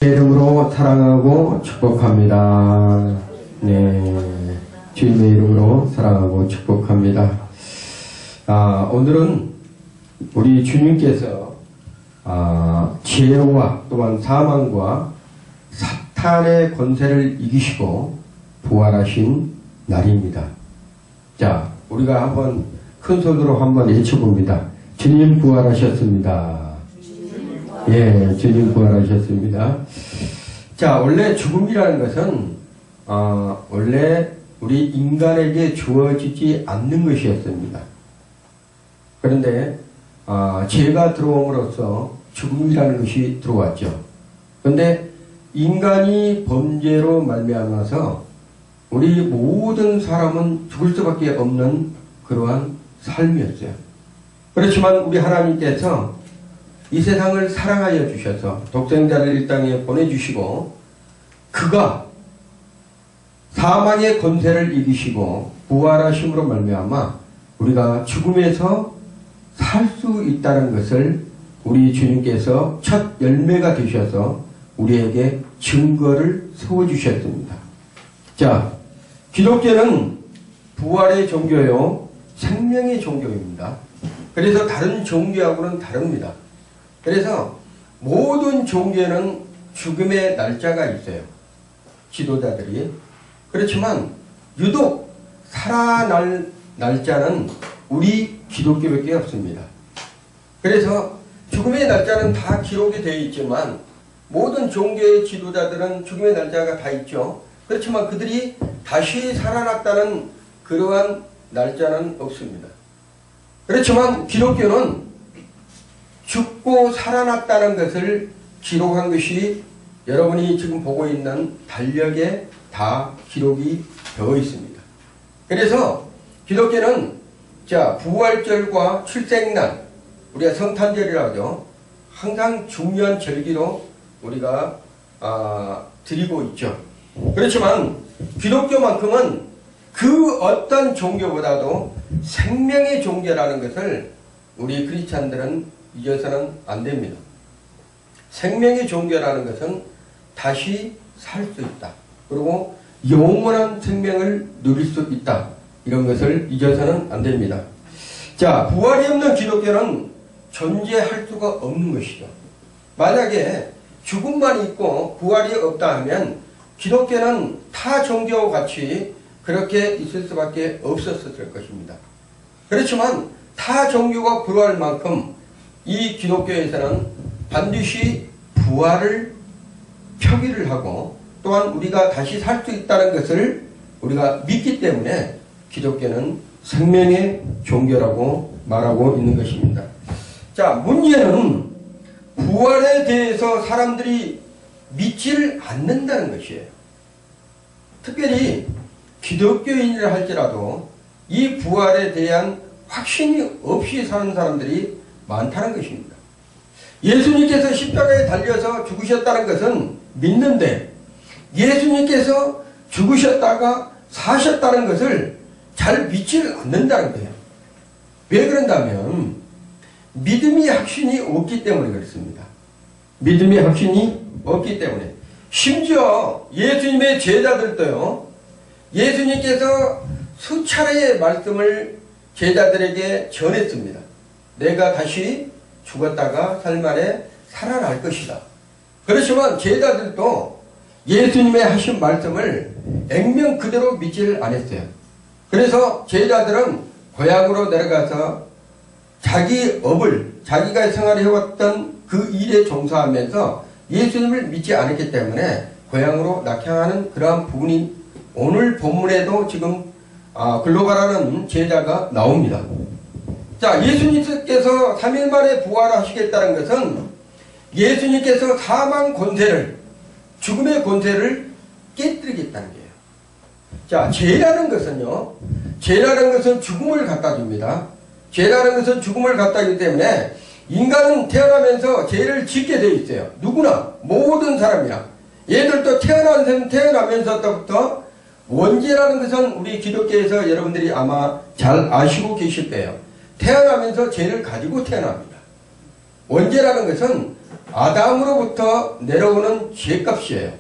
제 이름으로 사랑하고 축복합니다. 네, 주님의 이름으로 사랑하고 축복합니다. 오늘은 우리 주님께서 죄와 또한 사망과 사탄의 권세를 이기시고 부활하신 날입니다. 자, 우리가 한번 큰 소리로 한번 외쳐봅니다. 주님 부활하셨습니다. 예, 주님 부활하셨습니다. 자, 원래 죽음이라는 것은 원래 우리 인간에게 주어지지 않는 것이었습니다. 그런데 죄가 들어옴으로써 죽음이라는 것이 들어왔죠. 그런데 인간이 범죄로 말미암아서 우리 모든 사람은 죽을 수밖에 없는 그러한 삶이었어요. 그렇지만 우리 하나님께서 이 세상을 사랑하여 주셔서 독생자를 이 땅에 보내주시고 그가 사망의 권세를 이기시고 부활하심으로 말미암아 우리가 죽음에서 살 수 있다는 것을 우리 주님께서 첫 열매가 되셔서 우리에게 증거를 세워주셨습니다. 자, 기독교는 부활의 종교요 생명의 종교입니다. 그래서 다른 종교하고는 다릅니다. 그래서 모든 종교는 죽음의 날짜가 있어요. 지도자들이. 그렇지만 유독 살아날 날짜는 우리 기독교밖에 없습니다. 그래서 죽음의 날짜는 다 기록이 되어 있지만 모든 종교의 지도자들은 죽음의 날짜가 다 있죠. 그렇지만 그들이 다시 살아났다는 그러한 날짜는 없습니다. 그렇지만 기독교는 죽고 살아났다는 것을 기록한 것이 여러분이 지금 보고 있는 달력에 다 기록이 되어 있습니다. 그래서 기독교는 부활절과 출생날, 우리가 성탄절이라고 하죠. 항상 중요한 절기로 우리가 드리고 있죠. 그렇지만 기독교만큼은 그 어떤 종교보다도 생명의 종교라는 것을 우리 크리스찬들은 잊어서는 안 됩니다. 생명의 종교라는 것은 다시 살 수 있다. 그리고 영원한 생명을 누릴 수 있다. 이런 것을 잊어서는 안 됩니다. 자, 부활이 없는 기독교는 존재할 수가 없는 것이죠. 만약에 죽음만 있고 부활이 없다 하면 기독교는 타 종교와 같이 그렇게 있을 수밖에 없었을 것입니다. 그렇지만 타 종교가 불화할 만큼 이 기독교에서는 반드시 부활을 표기를 하고 또한 우리가 다시 살 수 있다는 것을 우리가 믿기 때문에 기독교는 생명의 종교라고 말하고 있는 것입니다. 자, 문제는 부활에 대해서 사람들이 믿지를 않는다는 것이에요. 특별히 기독교인이라 할지라도 이 부활에 대한 확신이 없이 사는 사람들이 많다는 것입니다. 예수님께서 십자가에 달려서 죽으셨다는 것은 믿는데 예수님께서 죽으셨다가 사셨다는 것을 잘 믿지를 않는다는 거예요. 왜 그런다면 믿음이 확신이 없기 때문에 그렇습니다. 믿음이 확신이 없기 때문에. 심지어 예수님의 제자들도요, 예수님께서 수차례의 말씀을 제자들에게 전했습니다. 내가 다시 죽었다가 살만에 살아날 것이다. 그렇지만 제자들도 예수님의 하신 말씀을 액면 그대로 믿지를 않았어요. 그래서 제자들은 고향으로 내려가서 자기 업을, 자기가 생활해왔던 그 일에 종사하면서 예수님을 믿지 않았기 때문에 고향으로 낙향하는 그러한 부분이 오늘 본문에도 지금 글로바라는 제자가 나옵니다. 자, 예수님께서 3일 만에 부활하시겠다는 것은 예수님께서 사망 권세를, 죽음의 권세를 깨뜨리겠다는 거예요. 자, 죄라는 것은요, 죄라는 것은 죽음을 갖다 줍니다. 죄라는 것은 죽음을 갖다 주기 때문에 인간은 태어나면서 죄를 짓게 되어 있어요. 누구나, 모든 사람이야. 얘들도 태어나면서부터 원죄라는 것은 우리 기독교에서 여러분들이 아마 잘 아시고 계실 거예요. 태어나면서 죄를 가지고 태어납니다. 원죄라는 것은 아담으로부터 내려오는 죄값이에요.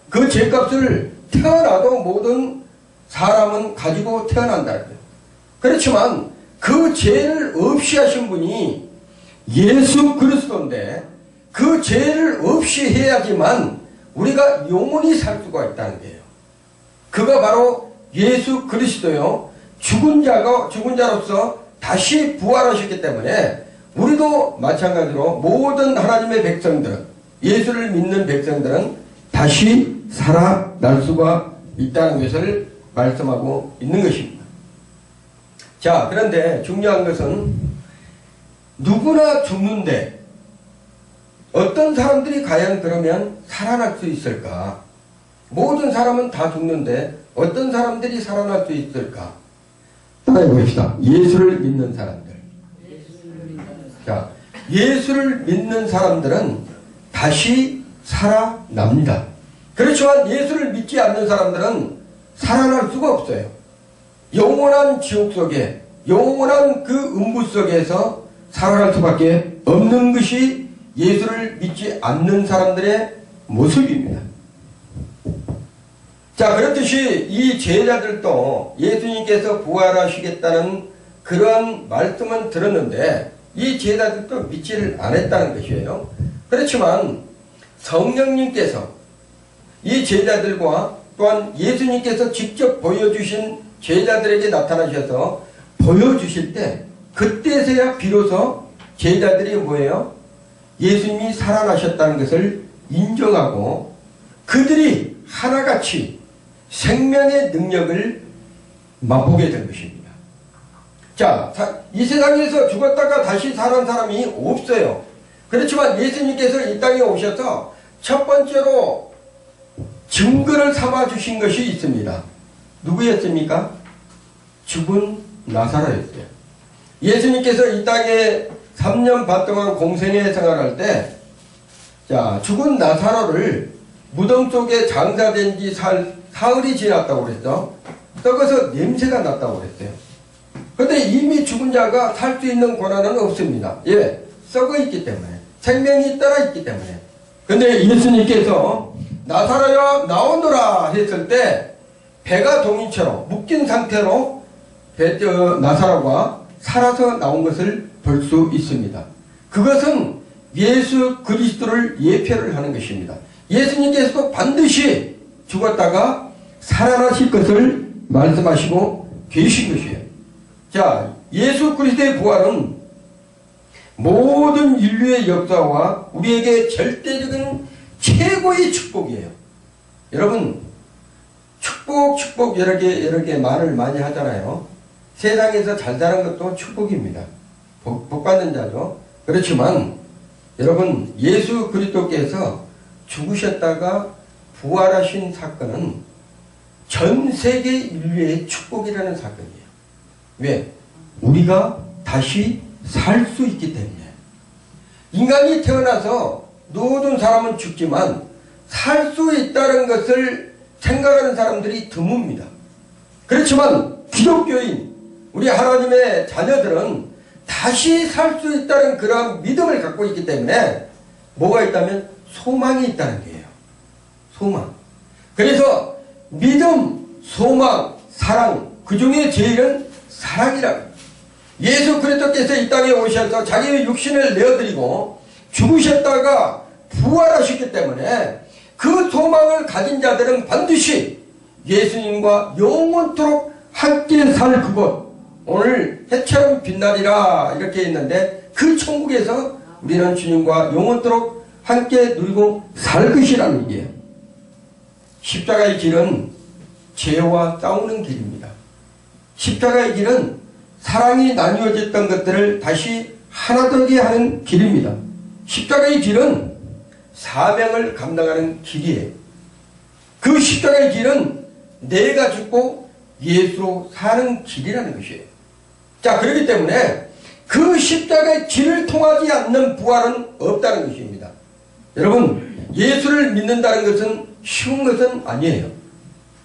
그 죄값을 태어나도 모든 사람은 가지고 태어난다는 거예요. 그렇지만 그 죄를 없이 하신 분이 예수 그리스도인데 그 죄를 없이 해야지만 우리가 영원히 살 수가 있다는 거예요. 그가 바로 예수 그리스도요. 죽은 자로서 다시 부활하셨기 때문에 우리도 마찬가지로 모든 하나님의 백성들은, 예수를 믿는 백성들은 다시 살아날 수가 있다는 것을 말씀하고 있는 것입니다. 자, 그런데 중요한 것은 누구나 죽는데 어떤 사람들이 과연 그러면 살아날 수 있을까? 모든 사람은 다 죽는데 어떤 사람들이 살아날 수 있을까? 따라해 봅시다. 예수를 믿는 사람들. 자, 예수를 믿는 사람들은 다시 살아납니다. 그렇지만 예수를 믿지 않는 사람들은 살아날 수가 없어요. 영원한 지옥 속에, 영원한 그 음부 속에서 살아날 수밖에 없는 것이 예수를 믿지 않는 사람들의 모습입니다. 자, 그렇듯이 이 제자들도 예수님께서 부활하시겠다는 그런 말씀은 들었는데 이 제자들도 믿지를 않았다는 것이에요. 그렇지만 성령님께서 이 제자들과 또한 예수님께서 직접 보여주신 제자들에게 나타나셔서 보여주실 때 그때서야 비로소 제자들이 뭐예요? 예수님이 살아나셨다는 것을 인정하고 그들이 하나같이 생명의 능력을 맛보게 된 것입니다. 자, 이 세상에서 죽었다가 다시 살아난 사람이 없어요. 그렇지만 예수님께서 이 땅에 오셔서 첫 번째로 증거를 삼아 주신 것이 있습니다. 누구였습니까? 죽은 나사로였어요. 예수님께서 이 땅에 3년 반 동안 공생애 생활할 때, 자, 죽은 나사로를 무덤 속에 장사된 지 사흘이 지났다고 그랬죠. 썩어서 냄새가 났다고 그랬어요. 그런데 이미 죽은 자가 살 수 있는 권한은 없습니다. 예, 썩어 있기 때문에, 생명이 따라 있기 때문에. 근데 예수님께서 나사로야 나오너라 했을 때 배가 동이처럼 묶인 상태로 나사로가 살아서 나온 것을 볼 수 있습니다. 그것은 예수 그리스도를 예표를 하는 것입니다. 예수님께서도 반드시 죽었다가 살아나실 것을 말씀하시고 계신 것이에요. 자, 예수 그리스도의 부활은 모든 인류의 역사와 우리에게 절대적인 최고의 축복이에요. 여러분, 축복 여러 개 말을 많이 하잖아요. 세상에서 잘 사는 것도 축복입니다. 복 받는 자죠. 그렇지만 여러분, 예수 그리스도께서 죽으셨다가 부활하신 사건은 전 세계 인류의 축복이라는 사건이에요. 왜? 우리가 다시 살 수 있기 때문에. 인간이 태어나서 모든 사람은 죽지만 살 수 있다는 것을 생각하는 사람들이 드뭅니다. 그렇지만 기독교인 우리 하나님의 자녀들은 다시 살 수 있다는 그런 믿음을 갖고 있기 때문에 뭐가 있다면 소망이 있다는 거예요. 소망. 그래서 믿음, 소망, 사랑, 그 중에 제일은 사랑이라고. 예수 그리스도께서 이 땅에 오셔서 자기의 육신을 내어드리고 죽으셨다가 부활하셨기 때문에 그 소망을 가진 자들은 반드시 예수님과 영원토록 함께 살 그곳, 오늘 해처럼 빛나리라 이렇게 있는데 그 천국에서 우리는 주님과 영원토록 함께 누리고 살 것이라는 얘기예요. 십자가의 길은 죄와 싸우는 길입니다. 십자가의 길은 사랑이 나뉘어졌던 것들을 다시 하나 되게 하는 길입니다. 십자가의 길은 사명을 감당하는 길이에요. 그 십자가의 길은 내가 죽고 예수로 사는 길이라는 것이에요. 자, 그렇기 때문에 그 십자가의 길을 통하지 않는 부활은 없다는 것입니다. 여러분, 예수를 믿는다는 것은 쉬운 것은 아니에요.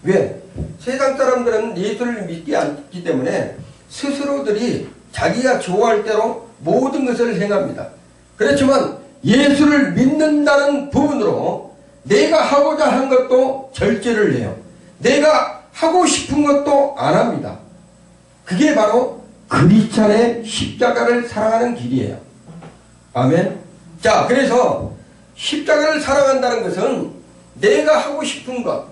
왜? 세상 사람들은 예수를 믿지 않기 때문에 스스로들이 자기가 좋아할 대로 모든 것을 행합니다. 그렇지만 예수를 믿는다는 부분으로 내가 하고자 한 것도 절제를 해요. 내가 하고 싶은 것도 안 합니다. 그게 바로 크리스찬의 십자가를 사랑하는 길이에요. 아멘. 자, 그래서 십자가를 사랑한다는 것은 내가 하고 싶은 것,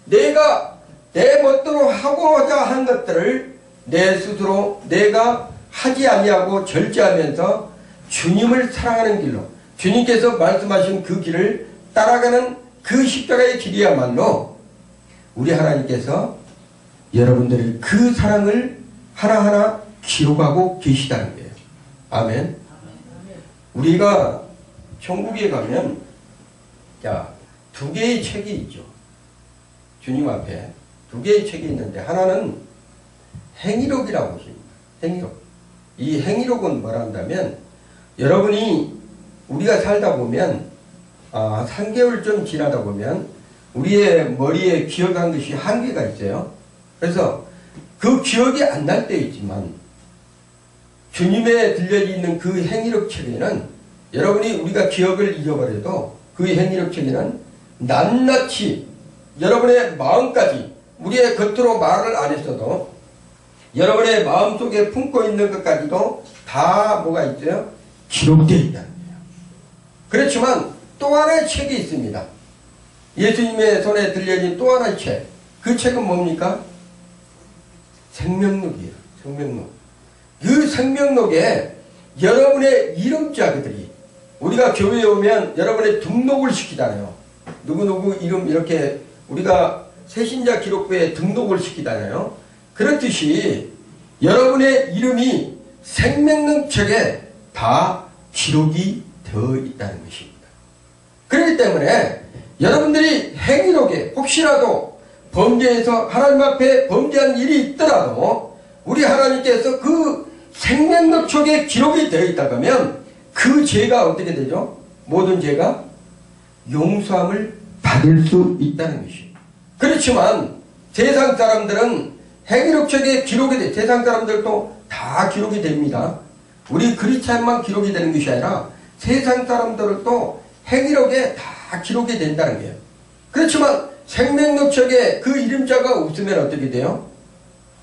내가 내 멋대로 하고자 한 것들을 내 스스로 내가 하지 아니하고 절제하면서 주님을 사랑하는 길로, 주님께서 말씀하신 그 길을 따라가는 그 십자가의 길이야말로 우리 하나님께서 여러분들의 그 사랑을 하나하나 기록하고 계시다는 거예요. 아멘. 우리가 천국에 가면 두 개의 책이 있죠. 주님 앞에 두 개의 책이 있는데 하나는 행위록이라고 하십니다. 행위록. 이 행위록은 뭐라 한다면 여러분이 우리가 살다 보면 3개월 좀 지나다 보면 우리의 머리에 기억한 것이 한계가 있어요. 그래서 그 기억이 안 날 때 있지만 주님에 들려져 있는 그 행위록 책에는 여러분이 우리가 기억을 잊어버려도 그 행위록 책에는 낱낱이 여러분의 마음까지 우리의 겉으로 말을 안 했어도 여러분의 마음속에 품고 있는 것까지도 다 뭐가 있어요? 기록되어 있다는 거예요. 그렇지만 또 하나의 책이 있습니다. 예수님의 손에 들려진 또 하나의 책. 그 책은 뭡니까? 생명록이에요. 생명록. 그 생명록에 여러분의 이름자들이 우리가 교회에 오면 여러분의 등록을 시키잖아요. 누구누구 이름 이렇게 우리가 새신자 기록부에 등록을 시키잖아요. 그렇듯이 여러분의 이름이 생명록 책에 다 기록이 되어 있다는 것입니다. 그렇기 때문에 여러분들이 행위록에 혹시라도 범죄에서 하나님 앞에 범죄한 일이 있더라도 우리 하나님께서 그 생명록 책에 기록이 되어 있다고 하면 그 죄가 어떻게 되죠? 모든 죄가 용서함을 받을 수 있다는 것입니다. 그렇지만 세상 사람들은 행위록 책에 기록이 돼. 세상 사람들도 다 기록이 됩니다. 우리 크리스찬만 기록이 되는 것이 아니라 세상 사람들도 행위록에 다 기록이 된다는 거예요. 그렇지만 생명록 책에 그 이름자가 없으면 어떻게 돼요?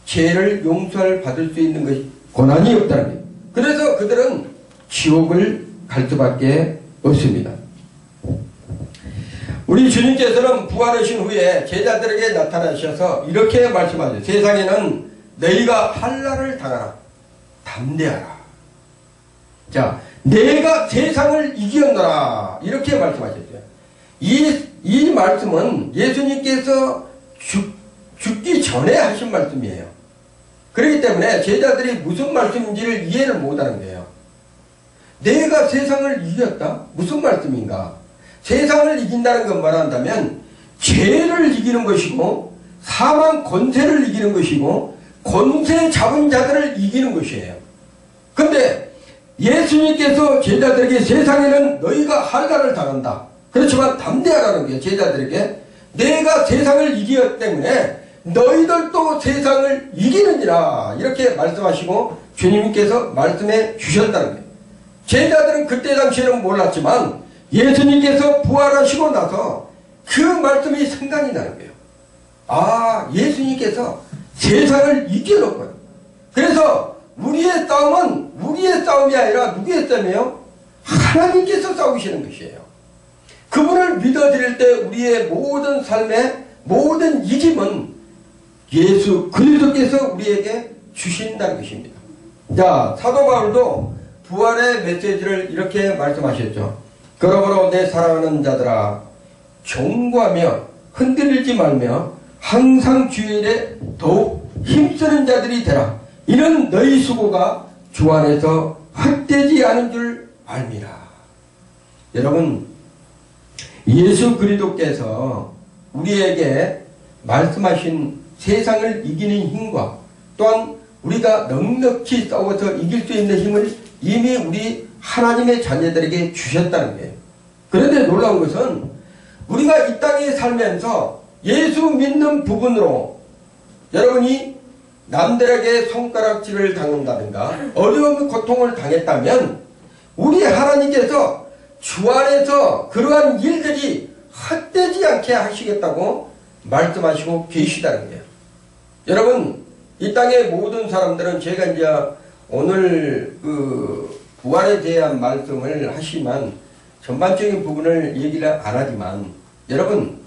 죄를 용서를 받을 수 있는 것이 고난이 없다는 거예요. 그래서 그들은 지옥을 갈 수밖에 없습니다. 우리 주님께서는 부활하신 후에 제자들에게 나타나셔서 이렇게 말씀하셨어요. 세상에는 너희가 환난을 당하라. 담대하라. 자, 내가 세상을 이겼노라. 이렇게 말씀하셨어요. 이 말씀은 예수님께서 죽기 전에 하신 말씀이에요. 그렇기 때문에 제자들이 무슨 말씀인지를 이해를 못하는 거예요. 내가 세상을 이겼다? 무슨 말씀인가? 세상을 이긴다는 건 말한다면 죄를 이기는 것이고 사망 권세를 이기는 것이고 권세 잡은 자들을 이기는 것이에요. 근데 예수님께서 제자들에게 세상에는 너희가 환난을 당한다. 그렇지만 담대하라는 게 제자들에게 내가 세상을 이기었기 때문에 너희들도 세상을 이기느니라 이렇게 말씀하시고 주님께서 말씀해 주셨다는 거예요. 제자들은 그때 당시에는 몰랐지만 예수님께서 부활하시고 나서 그 말씀이 생각이 나는 거예요. 아, 예수님께서 세상을 이겨놓고요. 그래서 우리의 싸움은 우리의 싸움이 아니라 누구의 싸움이에요? 하나님께서 싸우시는 것이에요. 그분을 믿어드릴 때 우리의 모든 삶의 모든 이김은 예수 그리스도께서 우리에게 주신다는 것입니다. 자, 사도 바울도 부활의 메시지를 이렇게 말씀하셨죠. 그러므로 내 사랑하는 자들아 경고하며 흔들리지 말며 항상 주일에 더욱 힘쓰는 자들이 되라. 이는 너희 수고가 주 안에서 헛되지 않은 줄 알미라. 여러분, 예수 그리스도께서 우리에게 말씀하신 세상을 이기는 힘과 또한 우리가 넉넉히 싸워서 이길 수 있는 힘을 이미 우리 하나님의 자녀들에게 주셨다는 거예요. 그런데 놀라운 것은 우리가 이 땅에 살면서 예수 믿는 부분으로 여러분이 남들에게 손가락질을 당한다든가 어려운 고통을 당했다면 우리 하나님께서 주 안에서 그러한 일들이 헛되지 않게 하시겠다고 말씀하시고 계시다는 거예요. 여러분, 이 땅의 모든 사람들은 제가 이제 오늘 부활에 대한 말씀을 하시면 전반적인 부분을 얘기를 안 하지만, 여러분,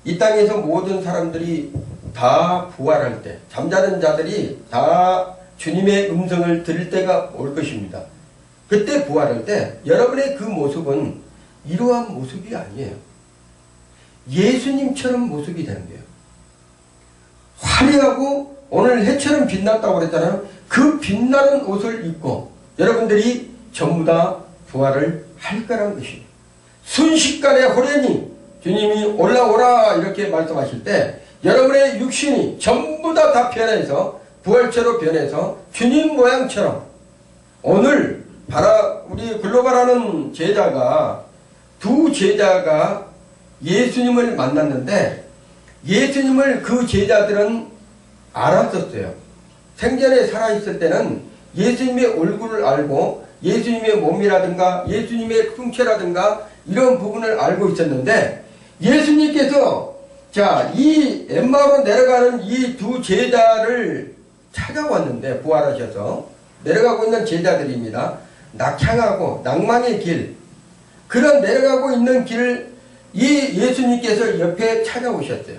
이 땅에서 모든 사람들이 다 부활할 때, 잠자는 자들이 다 주님의 음성을 들을 때가 올 것입니다. 그때 부활할 때 여러분의 그 모습은 이러한 모습이 아니에요. 예수님처럼 모습이 되는 거예요. 화려하고 오늘 해처럼 빛났다고 그랬잖아요. 그 빛나는 옷을 입고 여러분들이 전부 다 부활을 할 거란 것입니다. 순식간에 호련히 주님이 올라오라 이렇게 말씀하실 때 여러분의 육신이 전부 다 변해서 부활체로 변해서 주님 모양처럼, 오늘 우리 글로벌하는 제자가 두 제자가 예수님을 만났는데 예수님을 그 제자들은 알았었어요. 생전에 살아있을 때는 예수님의 얼굴을 알고 예수님의 몸이라든가 예수님의 형체라든가 이런 부분을 알고 있었는데, 예수님께서 이 엠마오로 내려가는 이 두 제자를 찾아왔는데, 부활하셔서 내려가고 있는 제자들입니다. 낙향하고 낭만의 길, 그런 내려가고 있는 길을 이 예수님께서 옆에 찾아오셨어요.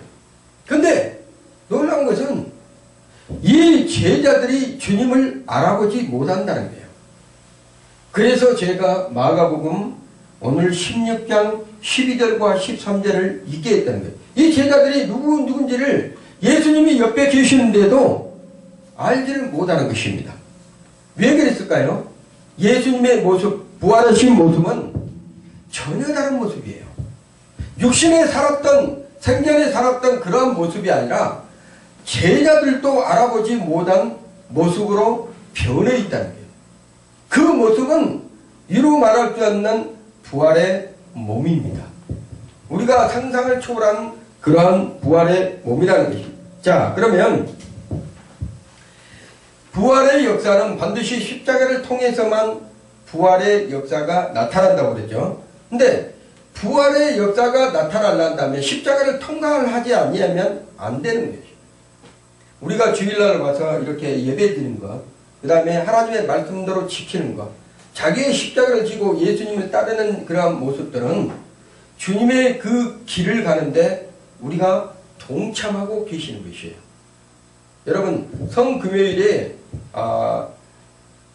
근데 놀라운 것은 이 제자들이 주님을 알아보지 못한다는 거예요. 그래서 제가 마가복음 오늘 16장 12절과 13절을 읽게 했다는 거예요. 이 제자들이 누군지를 예수님이 옆에 계시는데도 알지를 못하는 것입니다. 왜 그랬을까요? 예수님의 모습, 부활하신 모습은 전혀 다른 모습이에요. 육신에 살았던, 생전에 살았던 그런 모습이 아니라 제자들도 알아보지 못한 모습으로 변해 있다는 거예요. 그 모습은 이루 말할 수 없는 부활의 몸입니다. 우리가 상상을 초월한 그러한 부활의 몸이라는 것입니다. 자, 그러면 부활의 역사는 반드시 십자가를 통해서만 부활의 역사가 나타난다고 그랬죠. 근데 부활의 역사가 나타나려면 십자가를 통과를 하지 아니하면 안 되는 거죠. 우리가 주일날 와서 이렇게 예배 드리는 것, 그 다음에 하나님의 말씀대로 지키는 것, 자기의 십자가를 지고 예수님을 따르는 그러한 모습들은 주님의 그 길을 가는데 우리가 동참하고 계시는 것이에요. 여러분, 성금요일에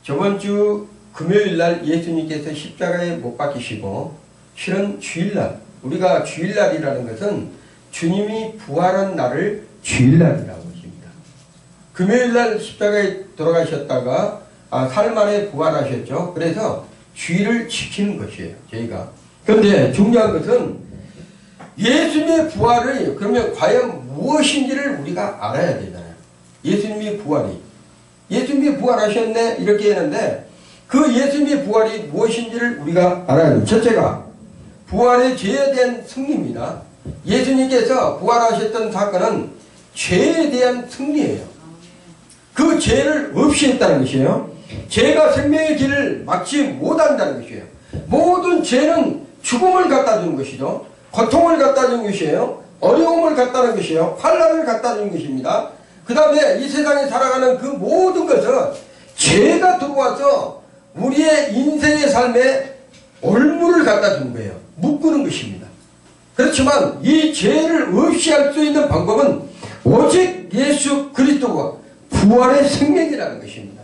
저번 주 금요일날 예수님께서 십자가에 못 박히시고 실은 주일날, 우리가 주일날이라는 것은 주님이 부활한 날을 주일날이라고 하십니다. 금요일날 십자가에 돌아가셨다가 사흘 만에 부활하셨죠. 그래서 주일을 지키는 것이에요, 저희가. 그런데 중요한 것은 예수님의 부활이 그러면 과연 무엇인지를 우리가 알아야 되잖아요. 예수님이 부활하셨네 이렇게 했는데 그 예수님의 부활이 무엇인지를 우리가 알아야 돼요. 첫째가 부활의 죄에 대한 승리입니다. 예수님께서 부활하셨던 사건은 죄에 대한 승리예요. 그 죄를 없이 했다는 것이에요. 죄가 생명의 길을 막지 못한다는 것이에요. 모든 죄는 죽음을 갖다 주는 것이죠. 고통을 갖다 주는 것이에요. 어려움을 갖다 주는 것이에요. 환난을 갖다 주는 것입니다. 그 다음에 이 세상에 살아가는 그 모든 것은 죄가 들어와서 우리의 인생의 삶에 올무를 갖다 주는 거예요. 묶는 것입니다. 그렇지만 이 죄를 없이 할 수 있는 방법은 오직 예수 그리스도가 부활의 생명이라는 것입니다.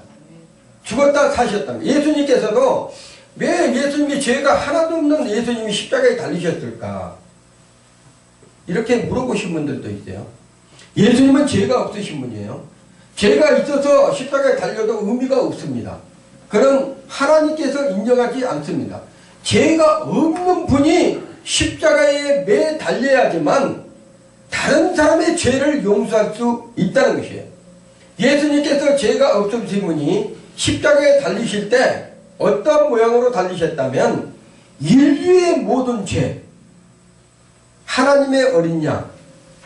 죽었다 사셨다. 예수님께서도 왜 예수님이 죄가 하나도 없는 예수님이 십자가에 달리셨을까? 이렇게 물어보신 분들도 있어요. 예수님은 죄가 없으신 분이에요. 죄가 있어서 십자가에 달려도 의미가 없습니다. 그런 하나님께서 인정하지 않습니다. 죄가 없는 분이 십자가에 매 달려야지만 다른 사람의 죄를 용서할 수 있다는 것이에요. 예수님께서 죄가 없으신 분이 십자가에 달리실 때 어떤 모양으로 달리셨다면 인류의 모든 죄, 하나님의 어린 양,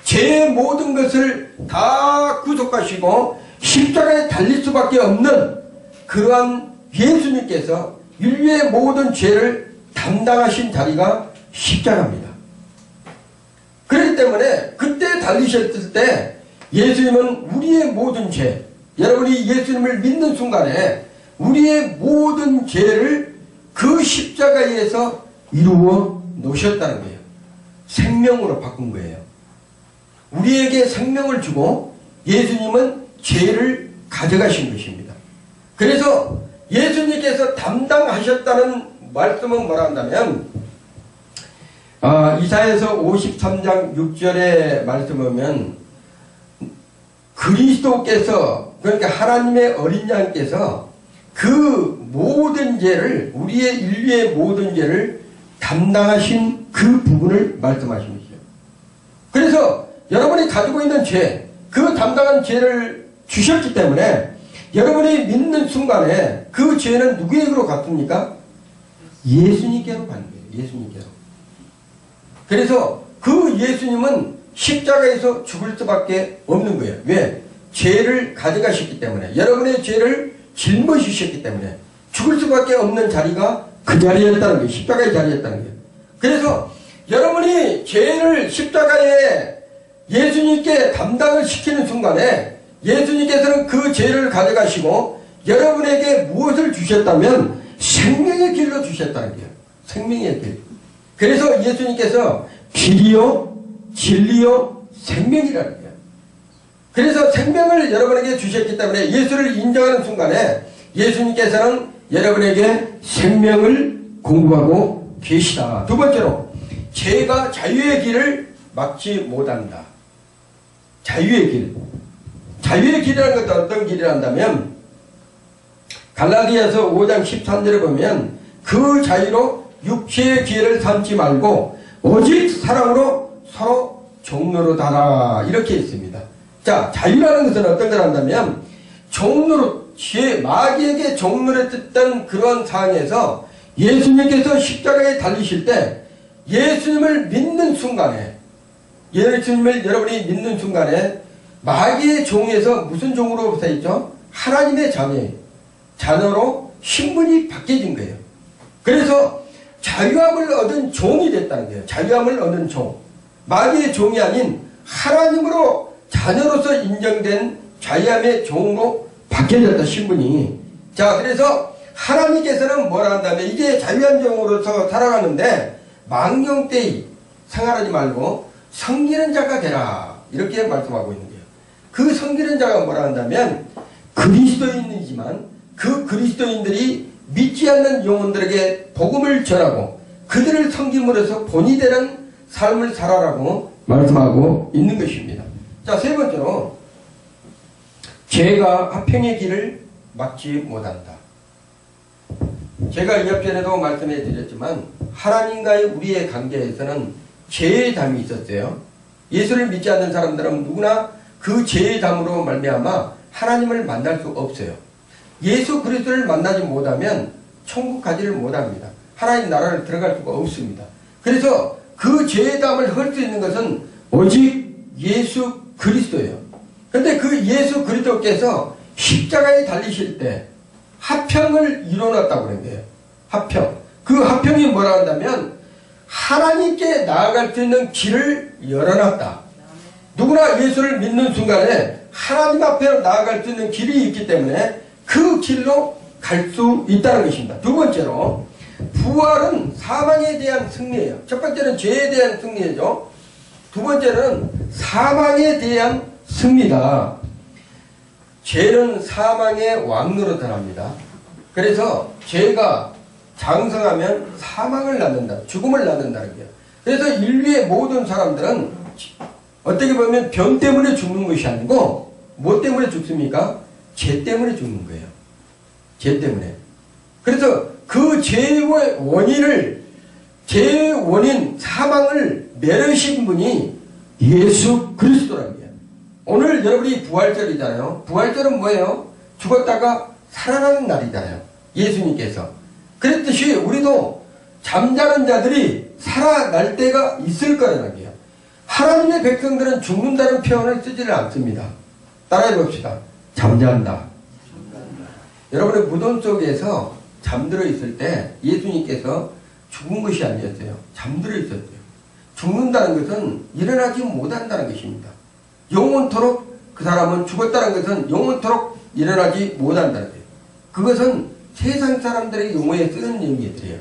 죄의 모든 것을 다 구속하시고 십자가에 달릴 수밖에 없는 그러한 예수님께서 인류의 모든 죄를 다 담당하신 자리가 십자가입니다. 그렇기 때문에 그때 달리셨을 때 예수님은 우리의 모든 죄, 여러분이 예수님을 믿는 순간에 우리의 모든 죄를 그 십자가에서 이루어 놓으셨다는 거예요. 생명으로 바꾼 거예요. 우리에게 생명을 주고 예수님은 죄를 가져가신 것입니다. 그래서 예수님께서 담당하셨다는 말씀은 뭐라 한다면 이사야서 53장 6절의 말씀 보면 그리스도께서, 그러니까 하나님의 어린 양께서 그 모든 죄를, 우리의 인류의 모든 죄를 담당하신 그 부분을 말씀하신 것이죠. 그래서 여러분이 가지고 있는 죄, 그 담당한 죄를 주셨기 때문에 여러분이 믿는 순간에 그 죄는 누구에게로 갔습니까? 예수님께로 가는 거예요. 예수님께로. 그래서 그 예수님은 십자가에서 죽을 수밖에 없는 거예요. 왜? 죄를 가져가셨기 때문에, 여러분의 죄를 짊어지셨기 때문에 죽을 수밖에 없는 자리가 그 자리였다는 거예요. 십자가의 자리였다는 거예요. 그래서 여러분이 죄를 십자가에 예수님께 담당을 시키는 순간에 예수님께서는 그 죄를 가져가시고 여러분에게 무엇을 주셨다면 생명의 길로 주셨다는 거예요. 생명의 길. 그래서 예수님께서 길이요 진리요 생명이라는 거예요. 그래서 생명을 여러분에게 주셨기 때문에 예수를 인정하는 순간에 예수님께서는 여러분에게 생명을 공급하고 계시다. 두 번째로, 죄가 자유의 길을 막지 못한다. 자유의 길. 자유의 길이라는 것도 어떤 길이란다면 갈라디아서 5장 13절에 보면 그 자유로 육체의 기회를 삼지 말고 오직 사랑으로 서로 종로로 달아, 이렇게 있습니다. 자, 자유라는 것은 어떤 걸 한다면 종로로, 마귀에게 종로를 뜯던 그런 상황에서 예수님께서 십자가에 달리실 때 예수님을 믿는 순간에, 예수님을 여러분이 믿는 순간에 마귀의 종에서 무슨 종으로 사있죠? 하나님의 자녀로 신분이 바뀌어진 거예요. 그래서 자유함을 얻은 종이 됐다는 거예요. 자유함을 얻은 종. 마귀의 종이 아닌 하나님으로 자녀로서 인정된 자유함의 종으로 바뀌어졌다, 신분이. 자, 그래서 하나님께서는 뭐라 한다면 이제 자유한 종으로서 살아가는데 망령되이 생활하지 말고 섬기는 자가 되라, 이렇게 말씀하고 있는 거예요. 그 섬기는 자가 뭐라 한다면 그리스도인이지만 그 그리스도인들이 믿지 않는 영혼들에게 복음을 전하고 그들을 섬김으로써 본이 되는 삶을 살아라고 말씀하고 있는 것입니다. 자, 세 번째로, 죄가 화평의 길을 막지 못한다. 제가 이전에도 말씀해 드렸지만 하나님과의 우리의 관계에서는 죄의 담이 있었어요. 예수를 믿지 않는 사람들은 누구나 그 죄의 담으로 말미암아 하나님을 만날 수 없어요. 예수 그리스도를 만나지 못하면 천국 가지를 못합니다. 하나님 나라를 들어갈 수가 없습니다. 그래서 그 죄의 담을 헐 수 있는 것은 오직 예수 그리스도예요. 그런데 그 예수 그리스도께서 십자가에 달리실 때 화평을 이뤄놨다고 그런 거예요. 화평. 그 화평이 뭐라 한다면 하나님께 나아갈 수 있는 길을 열어놨다. 누구나 예수를 믿는 순간에 하나님 앞에 나아갈 수 있는 길이 있기 때문에 그 길로 갈 수 있다는 것입니다. 두 번째로, 부활은 사망에 대한 승리예요. 첫 번째는 죄에 대한 승리죠. 두 번째는 사망에 대한 승리다. 죄는 사망의 왕노릇을 합니다. 그래서 죄가 장성하면 사망을 낳는다, 죽음을 낳는다는 거예요. 그래서 인류의 모든 사람들은 어떻게 보면 병 때문에 죽는 것이 아니고 뭐 때문에 죽습니까? 죄 때문에 죽는 거예요. 죄 때문에. 그래서 그 죄의 원인을, 죄의 원인 사망을 메르신 분이 예수 그리스도라는 거예요. 오늘 여러분이 부활절이잖아요. 부활절은 뭐예요? 죽었다가 살아나는 날이잖아요. 예수님께서. 그랬듯이 우리도 잠자는 자들이 살아날 때가 있을 거라는 거예요. 하나님의 백성들은 죽는다는 표현을 쓰지를 않습니다. 따라해 봅시다. 잠잔다. 여러분의 무덤 속에서 잠들어 있을 때 예수님께서 죽은 것이 아니었어요. 잠들어 있었어요. 죽는다는 것은 일어나지 못한다는 것입니다. 영원토록 그 사람은 죽었다는 것은 영원토록 일어나지 못한다는 거예요. 그것은 세상 사람들의 용어에 쓰는 얘기들이에요.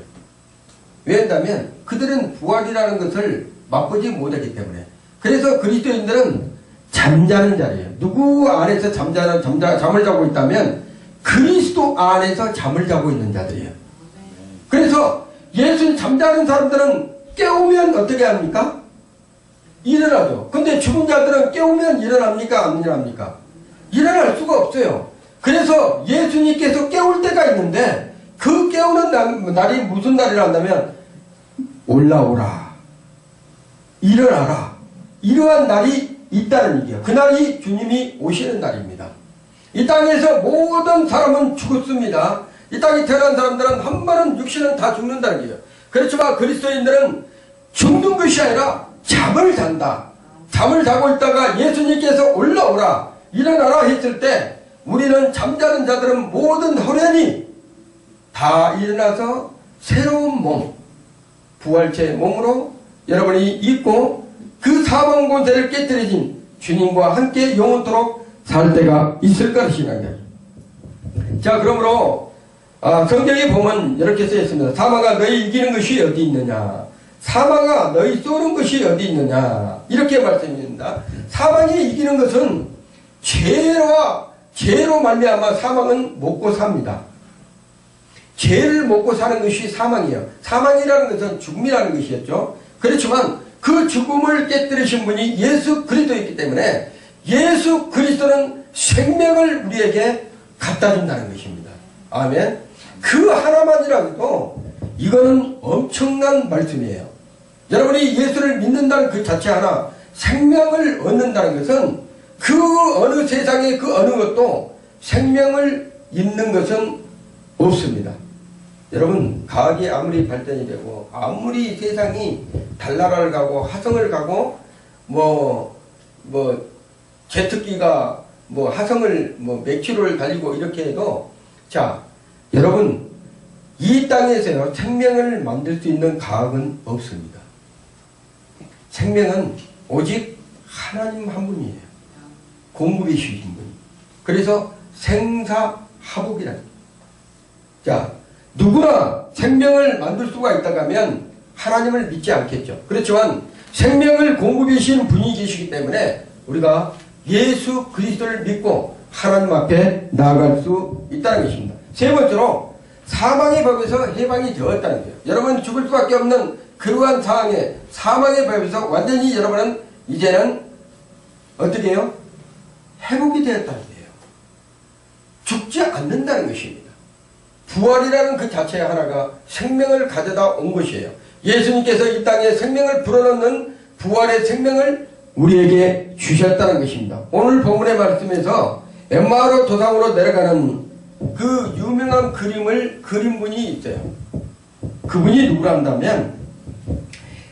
왜냐하면 그들은 부활이라는 것을 맛보지 못하기 때문에. 그래서 그리스도인들은 잠자는 자리예요. 누구 안에서 잠을 자고 있다면 그리스도 안에서 잠을 자고 있는 자들이에요. 그래서 예수님 잠자는 사람들은 깨우면 어떻게 합니까? 일어나죠. 근데 죽은 자들은 깨우면 일어납니까? 안 일어납니까? 일어날 수가 없어요. 그래서 예수님께서 깨울 때가 있는데 그 깨우는 날이 무슨 날이라 한다면 올라오라. 일어나라. 이러한 날이 있다는 얘기예요. 그날이 주님이 오시는 날입니다. 이 땅에서 모든 사람은 죽었습니다. 이 땅에 태어난 사람들은 한 번은 육신은 다 죽는다는 얘기예요. 그렇지만 그리스도인들은 죽는 것이 아니라 잠을 잔다. 잠을 자고 있다가 예수님께서 올라오라. 일어나라 했을 때 우리는 잠자는 자들은 모든 혈연이 다 일어나서 새로운 몸, 부활체의 몸으로 여러분이 있고 그 사망 권세를 깨뜨리신 주님과 함께 영원토록 살 때가 있을 것이라는 거예요. 자, 그러므로 성경에 보면 이렇게 쓰여 있습니다. 사망아 너희 이기는 것이 어디 있느냐. 사망아 너희 쏘는 것이 어디 있느냐. 이렇게 말씀입니다. 사망이 이기는 것은 죄로 말미암아 사망은 먹고 삽니다. 죄를 먹고 사는 것이 사망이에요. 사망이라는 것은 죽음이라는 것이었죠. 그렇지만 그 죽음을 깨뜨리신 분이 예수 그리스도이기 때문에 예수 그리스도는 생명을 우리에게 갖다 준다는 것입니다. 아멘. 그 하나만이라도 이거는 엄청난 말씀이에요. 여러분이 예수를 믿는다는 그 자체 하나 생명을 얻는다는 것은 그 어느 세상의 그 어느 것도 생명을 잇는 것은 없습니다. 여러분 과학이 아무리 발전이 되고 아무리 세상이 달나라를 가고 화성을 가고 제트기가 화성을 몇 킬로를 달리고 이렇게 해도 자 여러분 이 땅에서요 생명을 만들 수 있는 과학은 없습니다. 생명은 오직 하나님 한 분이에요. 공급해 주신 분. 그래서 생사하복이라는. 자 누구나 생명을 만들 수가 있다고 하면 하나님을 믿지 않겠죠. 그렇지만 생명을 공급해 주시는 분이 계시기 때문에 우리가 예수 그리스도를 믿고 하나님 앞에 나아갈 수 있다는 것입니다. 세 번째로 사망의 법에서 해방이 되었다는 거예요. 여러분 죽을 수밖에 없는 그러한 상황에 사망의 법에서 완전히 여러분은 이제는 어떻게 해요? 회복이 되었다는 거예요. 죽지 않는다는 것입니다. 부활이라는 그 자체 하나가 생명을 가져다 온 것이에요. 예수님께서 이 땅에 생명을 불어넣는 부활의 생명을 우리에게 주셨다는 것입니다. 오늘 본문의 말씀에서 엠마오 도상으로 내려가는 그 유명한 그림을 그린 분이 있어요. 그분이 누구란다면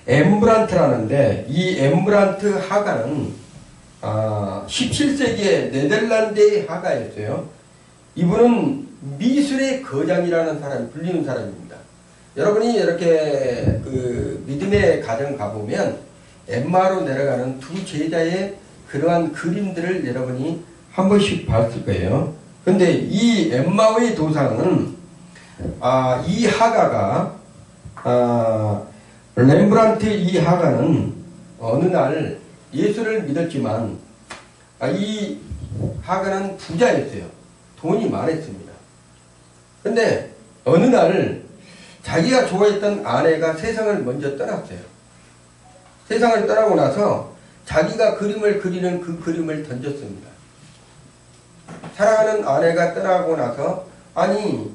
엠브란트라는데 이 엠브란트 화가는 17세기의 네덜란드의 화가였어요. 이분은 미술의 거장이라는 사람이 불리는 사람입니다. 여러분이 이렇게 그 믿음의 가정 가보면 엠마로 내려가는 두 제자의 그러한 그림들을 여러분이 한 번씩 봤을 거예요. 근데 이 엠마오의 도상은 이 화가가 렘브란트 이 화가는 어느 날 예수를 믿었지만 이 화가는 부자였어요. 돈이 많았습니다. 근데 어느 날 자기가 좋아했던 아내가 세상을 먼저 떠났어요. 세상을 떠나고 나서 자기가 그림을 그리는 그 그림을 던졌습니다. 사랑하는 아내가 떠나고 나서 아니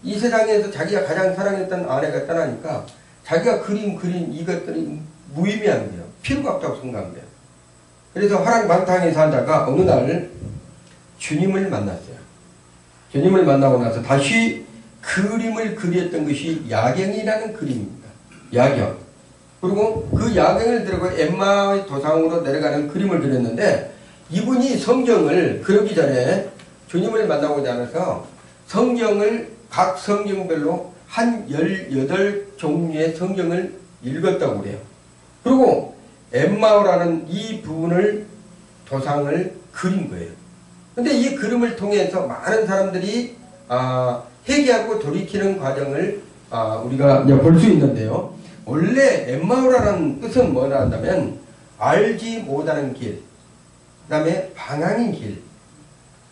이 세상에서 자기가 가장 사랑했던 아내가 떠나니까 자기가 그린 이것들이 무의미한 거예요. 필요가 없다고 생각한 거예요. 그래서 화랑방탕에 살다가 어느 날 주님을 만났어요. 주님을 만나고 나서 다시 그림을 그렸던 것이 야경이라는 그림입니다. 야경. 그리고 그 야경을 들고 엠마의 도상으로 내려가는 그림을 그렸는데 이분이 성경을 그러기 전에 주님을 만나고자 해서 성경을 각 성경별로 한 18종류의 성경을 읽었다고 그래요. 그리고 엠마오라는 이 부분을 도상을 그린 거예요. 근데 이 그림을 통해서 많은 사람들이 회개하고 돌이키는 과정을 우리가 볼 수 있는데요. 원래 엠마오라는 뜻은 뭐라 한다면 알지 못하는 길, 그 다음에 방향인 길,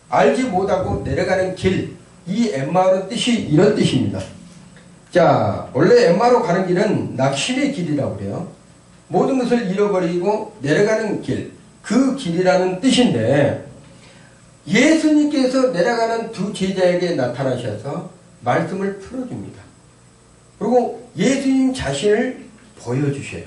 알지 못하고 내려가는 길, 이 엠마오라는 뜻이 이런 뜻입니다. 자, 원래 엠마오로 가는 길은 낙심의 길이라고 그래요. 모든 것을 잃어버리고 내려가는 길, 그 길이라는 뜻인데, 예수님께서 내려가는 두 제자에게 나타나셔서 말씀을 풀어줍니다. 그리고 예수님 자신을 보여주셔요.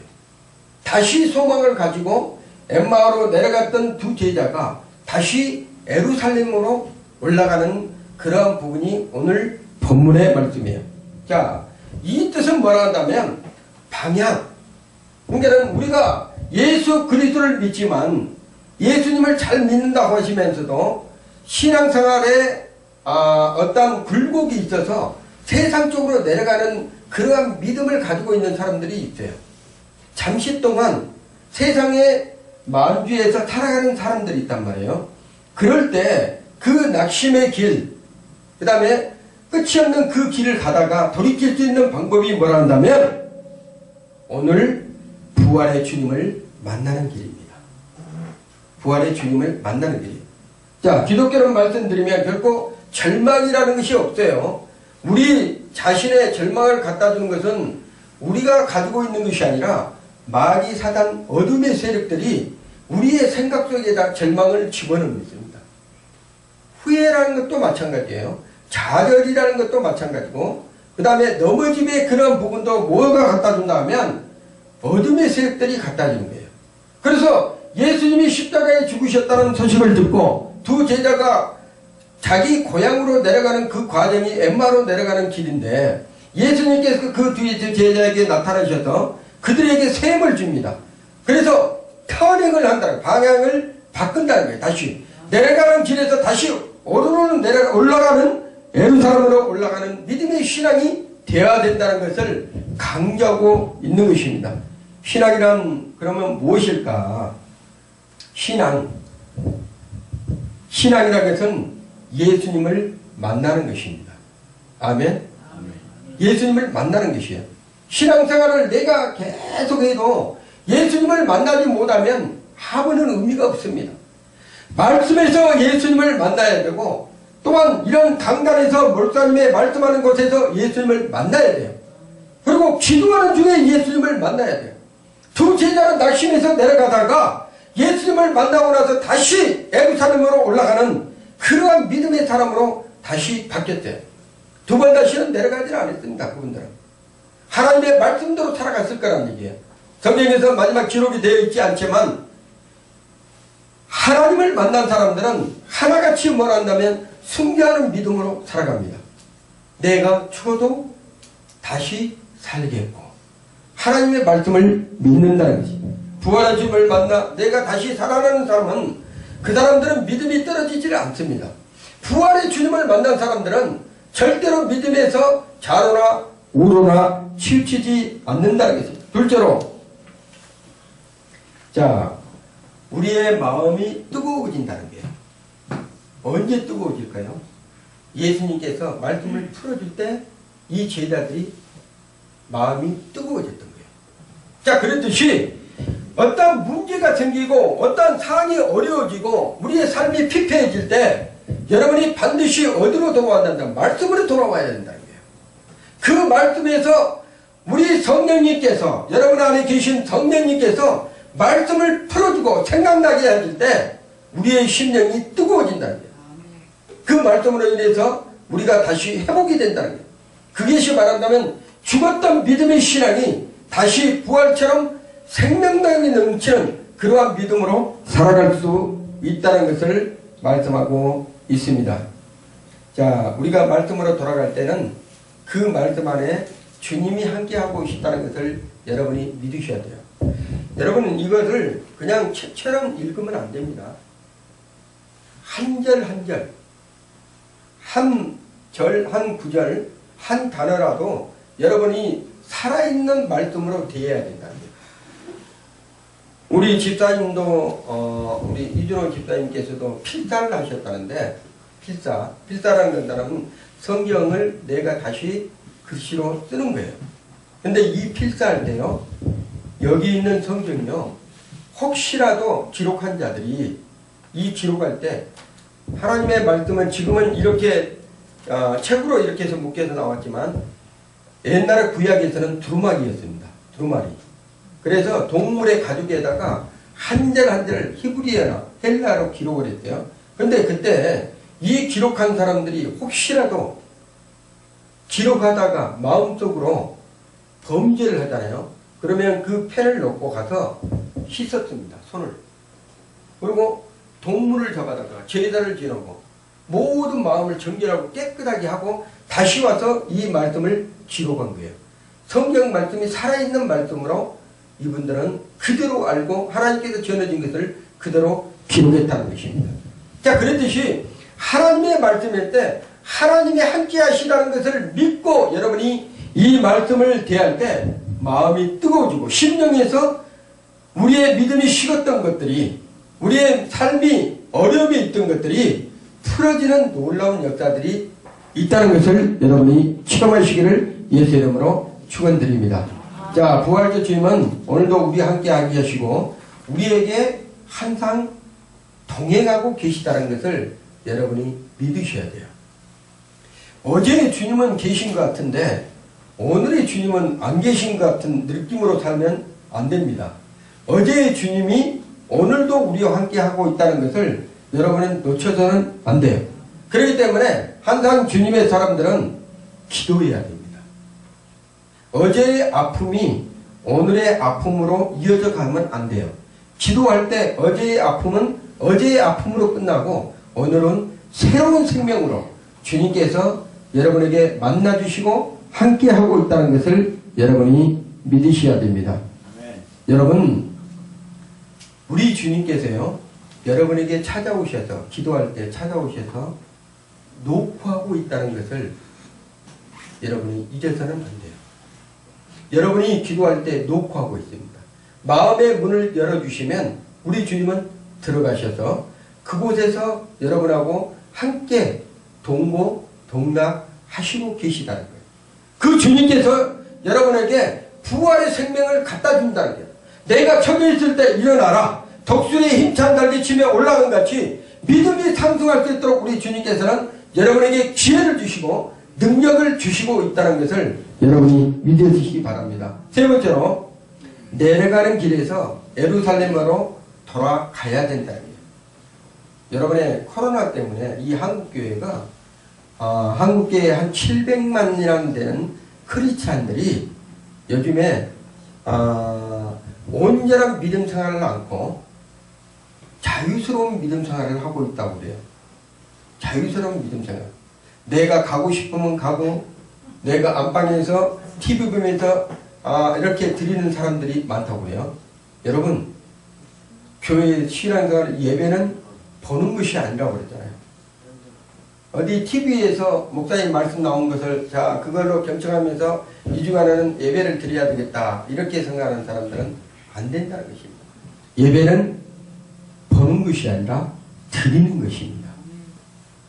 다시 소망을 가지고 엠마오로 내려갔던 두 제자가 다시 예루살렘으로 올라가는 그러한 부분이 오늘 본문의 말씀이에요. 자, 이 뜻은 뭐라 한다면 방향. 그러니까 우리가 예수 그리스도를 믿지만 예수님을 잘 믿는다고 하시면서도 신앙생활에 어떤 굴곡이 있어서 세상 쪽으로 내려가는 그러한 믿음을 가지고 있는 사람들이 있어요. 잠시 동안 세상의 만주에서 살아가는 사람들이 있단 말이에요. 그럴 때 그 낙심의 길, 그 다음에 끝이 없는 그 길을 가다가 돌이킬 수 있는 방법이 뭐라 한다면 오늘 부활의 주님을 만나는 길입니다. 부활의 주님을 만나는 길이에요. 자, 기독교는 말씀드리면 결코 절망이라는 것이 없어요. 우리 자신의 절망을 갖다 주는 것은 우리가 가지고 있는 것이 아니라 마귀 사단 어둠의 세력들이 우리의 생각 속에다 절망을 집어넣는 것입니다. 후회라는 것도 마찬가지예요. 좌절이라는 것도 마찬가지고, 그 다음에 넘어짐의 그런 부분도 뭐가 갖다 준다 하면 어둠의 세력들이 갖다 주는 거예요. 그래서 예수님이 십자가에 죽으셨다는 소식을 듣고 두 제자가 자기 고향으로 내려가는 그 과정이 엠마로 내려가는 길인데, 예수님께서 그 두 제자에게 나타나셔서 그들에게 셈을 줍니다. 그래서 터닝을 한다는, 방향을 바꾼다는 거예요. 다시 내려가는 길에서 다시 오르는 올라가는, 예루살렘으로 올라가는 믿음의 신앙이 되어야 된다는 것을 강조하고 있는 것입니다. 신앙이란 그러면 무엇일까? 신앙이라는 것은 예수님을 만나는 것입니다. 아멘? 예수님을 만나는 것이에요. 신앙생활을 내가 계속해도 예수님을 만나지 못하면 아무런 의미가 없습니다. 말씀에서 예수님을 만나야 되고, 또한 이런 강단에서 목사님의 말씀하는 곳에서 예수님을 만나야 돼요. 그리고 기도하는 중에 예수님을 만나야 돼요. 두 제자는 낙심에서 내려가다가 예수님을 만나고 나서 다시 예루살렘으로 올라가는 그러한 믿음의 사람으로 다시 바뀌었대요. 두 번 다시는 내려가지 않았습니다. 그분들은 하나님의 말씀대로 살아갔을 거란 얘기예요. 성경에서 마지막 기록이 되어 있지 않지만 하나님을 만난 사람들은 하나같이 뭘 한다면 숭배하는 믿음으로 살아갑니다. 내가 죽어도 다시 살겠고, 하나님의 말씀을 믿는다는 것이, 부활의 주님을 만나 내가 다시 살아나는 사람은, 그 사람들은 믿음이 떨어지질 않습니다. 부활의 주님을 만난 사람들은 절대로 믿음에서 좌로나 우로나 치우치지 않는다는 것입니다. 둘째로, 자, 우리의 마음이 뜨거워진다는 거예요. 언제 뜨거워질까요? 예수님께서 말씀을 풀어줄 때 이 제자들이 마음이 뜨거워졌던 거예요. 자, 그랬듯이 어떤 문제가 생기고 어떤 상황이 어려워지고 우리의 삶이 피폐해질 때 여러분이 반드시 어디로 돌아와야 된다? 말씀으로 돌아와야 된다는 거예요. 그 말씀에서 우리 성령님께서, 여러분 안에 계신 성령님께서 말씀을 풀어주고 생각나게 해줄 때 우리의 심령이 뜨거워진다는 거예요. 그 말씀으로 인해서 우리가 다시 회복이 된다는 거예요. 그것이 말한다면 죽었던 믿음의 신앙이 다시 부활처럼 생명력이 넘치는 그러한 믿음으로 살아갈 수 있다는 것을 말씀하고 있습니다. 자, 우리가 말씀으로 돌아갈 때는 그 말씀 안에 주님이 함께하고 있다는 것을 여러분이 믿으셔야 돼요. 여러분은 이것을 그냥 책처럼 읽으면 안 됩니다. 한 절 한 절, 한 절 한 구절 한 단어라도 여러분이 살아있는 말씀으로 대해야 된다는 거예요. 우리 집사님도 우리 이준호 집사님께서도 필사를 하셨다는데 필사라는 단어는 성경을 내가 다시 글씨로 쓰는 거예요. 근데 이 필사할 때요, 여기 있는 성경요, 혹시라도 기록한 자들이 이 기록할 때 하나님의 말씀은 지금은 이렇게 책으로 이렇게 해서 묶여서 나왔지만 옛날에 구약에서는 두루마리였습니다. 두루마리. 그래서 동물의 가죽에다가 한 절 한 절 히브리어나 헬라어로 기록을 했대요. 근데 그때 이 기록한 사람들이 혹시라도 기록하다가 마음속으로 범죄를 하잖아요. 그러면 그 펜을 놓고 가서 씻었습니다. 손을. 그리고 동물을 잡아다가 제단을 지내고 모든 마음을 정결하고 깨끗하게 하고 다시 와서 이 말씀을 기록한 거예요. 성경 말씀이 살아있는 말씀으로 이분들은 그대로 알고 하나님께서 전해진 것을 그대로 기록했다는 것입니다. 자, 그랬듯이 하나님의 말씀일 때 하나님이 함께 하시라는 것을 믿고 여러분이 이 말씀을 대할 때 마음이 뜨거워지고 심령에서 우리의 믿음이 식었던 것들이, 우리의 삶이 어려움이 있던 것들이 풀어지는 놀라운 역사들이 있다는 것을 여러분이 체험하시기를 예수 이름으로 축원드립니다. 자, 부활절 주님은 오늘도 우리와 함께 하시고 우리에게 항상 동행하고 계시다는 것을 여러분이 믿으셔야 돼요. 어제의 주님은 계신 것 같은데 오늘의 주님은 안 계신 것 같은 느낌으로 살면 안 됩니다. 어제의 주님이 오늘도 우리와 함께 하고 있다는 것을 여러분은 놓쳐서는 안 돼요. 그렇기 때문에 항상 주님의 사람들은 기도해야 됩니다. 어제의 아픔이 오늘의 아픔으로 이어져 가면 안 돼요. 기도할 때 어제의 아픔은 어제의 아픔으로 끝나고 오늘은 새로운 생명으로 주님께서 여러분에게 만나주시고 함께하고 있다는 것을 여러분이 믿으셔야 됩니다. 네. 여러분, 우리 주님께서요, 여러분에게 찾아오셔서 기도할 때 찾아오셔서 녹화하고 있다는 것을 여러분이 잊어서는 안 돼요. 여러분이 기도할 때 녹화하고 있습니다. 마음의 문을 열어주시면 우리 주님은 들어가셔서 그곳에서 여러분하고 함께 동고 동락하시고 계시다는 거예요. 그 주님께서 여러분에게 부활의 생명을 갖다 준다는 거예요. 내가 처져 있을 때 일어나라. 독수리의 힘찬 달리치며 올라간 같이 믿음이 상승할 수 있도록 우리 주님께서는 여러분에게 기회를 주시고 능력을 주시고 있다는 것을 여러분이 믿으시기 바랍니다. 세 번째로 내려가는 길에서 예루살렘으로 돌아가야 된다는 거예요. 여러분의 코로나 때문에 이 한국교회가 한국교회에 한 700만이나 되는 크리스찬들이 요즘에 온전한 믿음 생활을 않고 자유스러운 믿음 생활을 하고 있다고 그래요. 자유스러운 믿음 생활. 내가 가고 싶으면 가고 내가 안방에서 TV 보면서 이렇게 드리는 사람들이 많다고 그래요. 여러분, 교회 신앙생활 예배는 보는 것이 아니라고 그랬잖아요. 어디 TV에서 목사님 말씀 나온 것을 자 그걸로 경청하면서 이 주간에는 예배를 드려야 되겠다 이렇게 생각하는 사람들은 안 된다는 것입니다. 예배는 보는 것이 아니라 드리는 것입니다.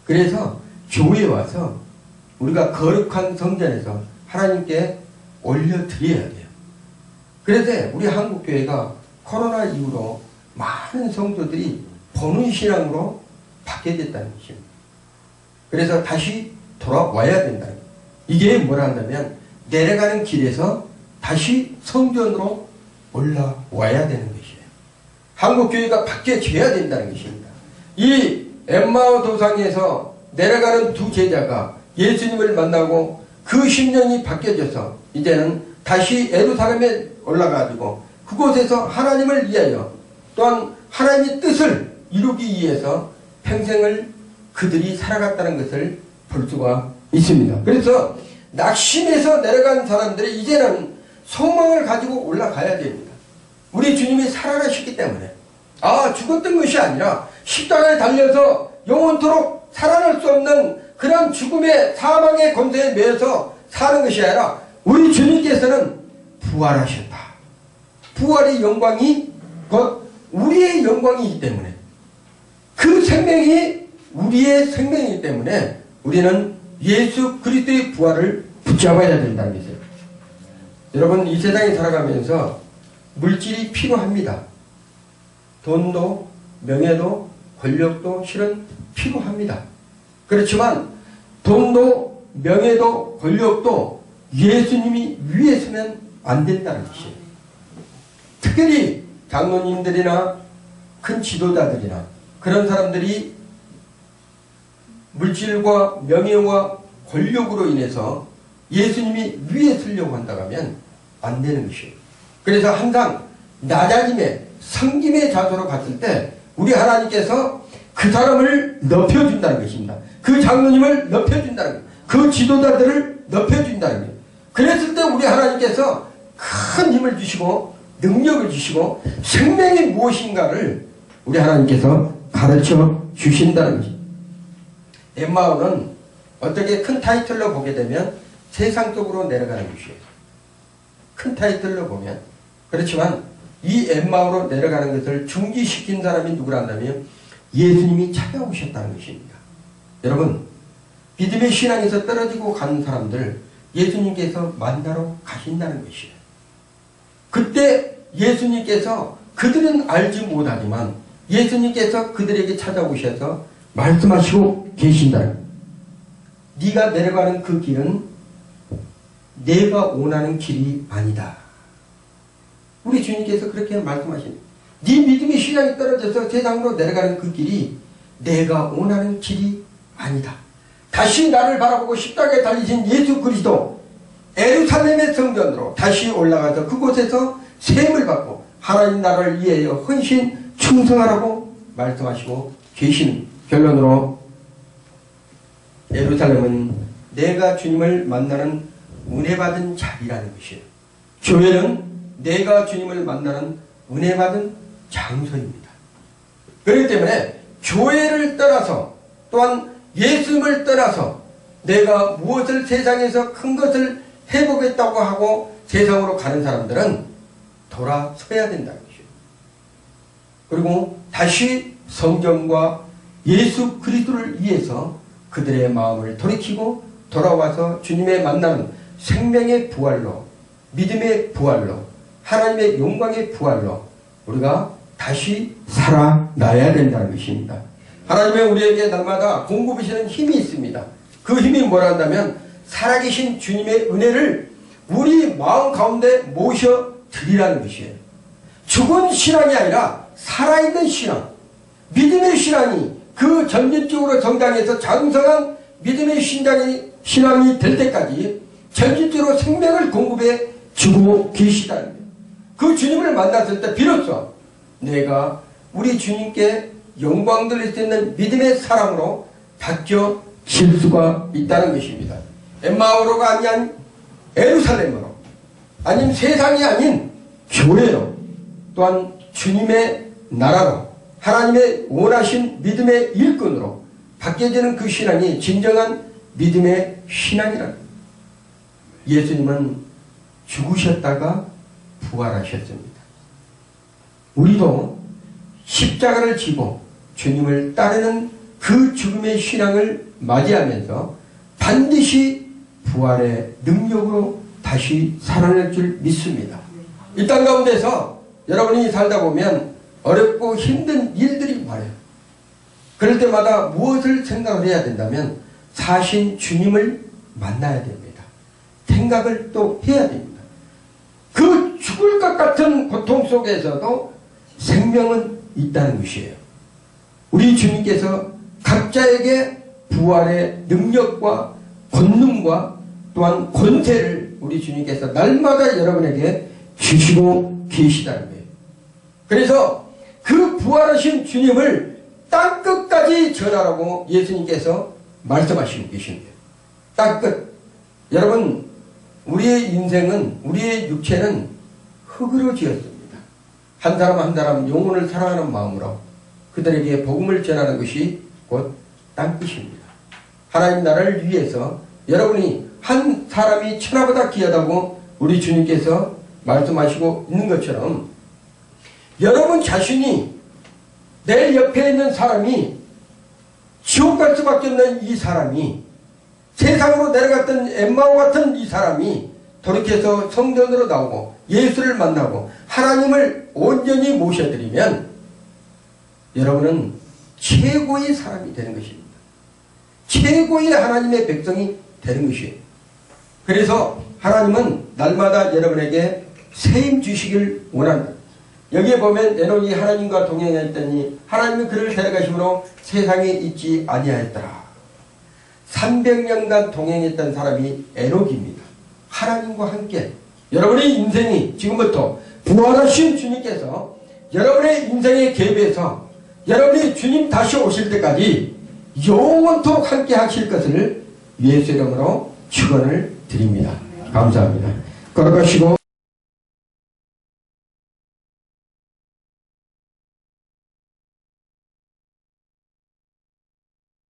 그래서 교회에 와서 우리가 거룩한 성전에서 하나님께 올려드려야 돼요. 그래서 우리 한국교회가 코로나 이후로 많은 성도들이 보는 신앙으로 바뀌게 됐다는 것입니다. 그래서 다시 돌아와야 된다. 이게 뭐라 한다면 내려가는 길에서 다시 성전으로 올라와야 되는 것이에요. 한국교회가 바뀌어져야 된다는 것입니다. 이 엠마오 도상에서 내려가는 두 제자가 예수님을 만나고 그 심령이 바뀌어져서 이제는 다시 예루살렘에 올라가지고 그곳에서 하나님을 위하여 또한 하나님의 뜻을 이루기 위해서 평생을 그들이 살아갔다는 것을 볼 수가 있습니다. 그래서 낙심해서 내려간 사람들이 이제는 소망을 가지고 올라가야 됩니다. 우리 주님이 살아나셨기 때문에 죽었던 것이 아니라 십자가에 달려서 영원토록 살아날 수 없는 그런 죽음의 사망의 권세에 매여서 사는 것이 아니라 우리 주님께서는 부활하셨다. 부활의 영광이 곧 우리의 영광이기 때문에, 그 생명이 우리의 생명이기 때문에 우리는 예수 그리스도의 부활을 붙잡아야 된다는 것이에요. 여러분, 이 세상에 살아가면서 물질이 필요합니다. 돈도 명예도 권력도 실은 필요합니다. 그렇지만 돈도 명예도 권력도 예수님이 위에 서면 안 된다는 것이에요. 특별히 장로님들이나 큰 지도자들이나 그런 사람들이 물질과 명예와 권력으로 인해서 예수님이 위에 서려고 한다고 하면 안 되는 것이에요. 그래서 항상 낮아짐의 섬김의 자세로 갔을 때 우리 하나님께서 그 사람을 높여준다는 것입니다. 그 장로님을 높여준다는 거예요. 그 지도자들을 높여준다는 거예요. 그랬을 때 우리 하나님께서 큰 힘을 주시고 능력을 주시고 생명이 무엇인가를 우리 하나님께서 가르쳐 주신다는 것입니다. 엠마오는 어떻게 큰 타이틀로 보게 되면 세상 속으로 내려가는 것이에요. 큰 타이틀로 보면. 그렇지만 이 엠마오로 내려가는 것을 중지시킨 사람이 누구란다면 예수님이 찾아오셨다는 것입니다. 여러분, 믿음의 신앙에서 떨어지고 가는 사람들 예수님께서 만나러 가신다는 것이에요. 그때 예수님께서 그들은 알지 못하지만 예수님께서 그들에게 찾아오셔서 말씀하시고 계신다는 거예요. 네가 내려가는 그 길은 내가 원하는 길이 아니다. 우리 주님께서 그렇게 말씀하십니다. 네 믿음의 신앙이 떨어져서 세상으로 내려가는 그 길이 내가 원하는 길이 아니다. 다시 나를 바라보고 십자가에 달리신 예수 그리스도 예루살렘의 성전으로 다시 올라가서 그곳에서 세움을 받고 하나님 나라를 위하여 헌신 충성하라고 말씀하시고 계시는 결론으로 예루살렘은 내가 주님을 만나는 은혜 받은 자리라는 것이에요. 교회는 내가 주님을 만나는 은혜 받은 장소입니다. 그렇기 때문에 교회를 떠나서 또한 예수님을 떠나서 내가 무엇을 세상에서 큰 것을 해보겠다고 하고 세상으로 가는 사람들은 돌아서야 된다는 것이에요. 그리고 다시 성경과 예수 그리스도를 위해서 그들의 마음을 돌이키고 돌아와서 주님의 만나는 생명의 부활로, 믿음의 부활로, 하나님의 영광의 부활로 우리가 다시 살아나야 된다는 것입니다. 하나님의 우리에게 날마다 공급하시는 힘이 있습니다. 그 힘이 뭐라 한다면 살아계신 주님의 은혜를 우리 마음 가운데 모셔드리라는 것이에요. 죽은 신앙이 아니라 살아있는 신앙, 믿음의 신앙이 그 전진적으로 정당해서 장성한 믿음의 신앙이 될 때까지 전진적으로 생명을 공급해 주고 계시다는 거예요. 그 주님을 만났을 때 비로소 내가 우리 주님께 영광 돌릴 수 있는 믿음의 사람으로 바뀌어질 수가 있다는 것입니다. 엠마오로가 아닌 예루살렘으로, 아니면 세상이 아닌 교회로, 또한 주님의 나라로, 하나님의 원하신 믿음의 일꾼으로 바뀌어지는 그 신앙이 진정한 믿음의 신앙이라는 거예요. 예수님은 죽으셨다가 부활하셨습니다. 우리도 십자가를 지고 주님을 따르는 그 죽음의 신앙을 맞이하면서 반드시 부활의 능력으로 다시 살아날 줄 믿습니다. 이 땅 가운데서 여러분이 살다 보면 어렵고 힘든 일들이 많아요. 그럴 때마다 무엇을 생각을 해야 된다면 사신 주님을 만나야 됩니다. 생각을 또 해야 됩니다. 그 죽을 것 같은 고통 속에서도 생명은 있다는 것이에요. 우리 주님께서 각자에게 부활의 능력과 권능과 또한 권세를 우리 주님께서 날마다 여러분에게 주시고 계시다는 거예요. 그래서 그 부활하신 주님을 땅끝까지 전하라고 예수님께서 말씀하시고 계십니다. 땅끝. 여러분, 우리의 인생은, 우리의 육체는 흙으로 지었습니다. 한 사람 한 사람 영혼을 사랑하는 마음으로 그들에게 복음을 전하는 것이 곧 땅끝입니다. 하나님 나라를 위해서 여러분이 한 사람이 천하보다 귀하다고 우리 주님께서 말씀하시고 있는 것처럼 여러분 자신이 내 옆에 있는 사람이 지옥 갈 수밖에 없는 이 사람이 세상으로 내려갔던 엠마오 같은 이 사람이 돌이켜서 성전으로 나오고 예수를 만나고 하나님을 온전히 모셔드리면 여러분은 최고의 사람이 되는 것입니다. 최고의 하나님의 백성이 되는 것이에요. 그래서 하나님은 날마다 여러분에게 세임 주시길 원합니다. 여기에 보면 에녹이 하나님과 동행했더니 하나님은 그를 데려가심으로 세상에 있지 아니하였더라. 300년간 동행했던 사람이 에녹입니다. 하나님과 함께 여러분의 인생이 지금부터 부활하신 주님께서 여러분의 인생에 개입해서 여러분이 주님 다시 오실 때까지 영원토록 함께 하실 것을 예수 이름으로 축원을 드립니다. 감사합니다. 걸어가시고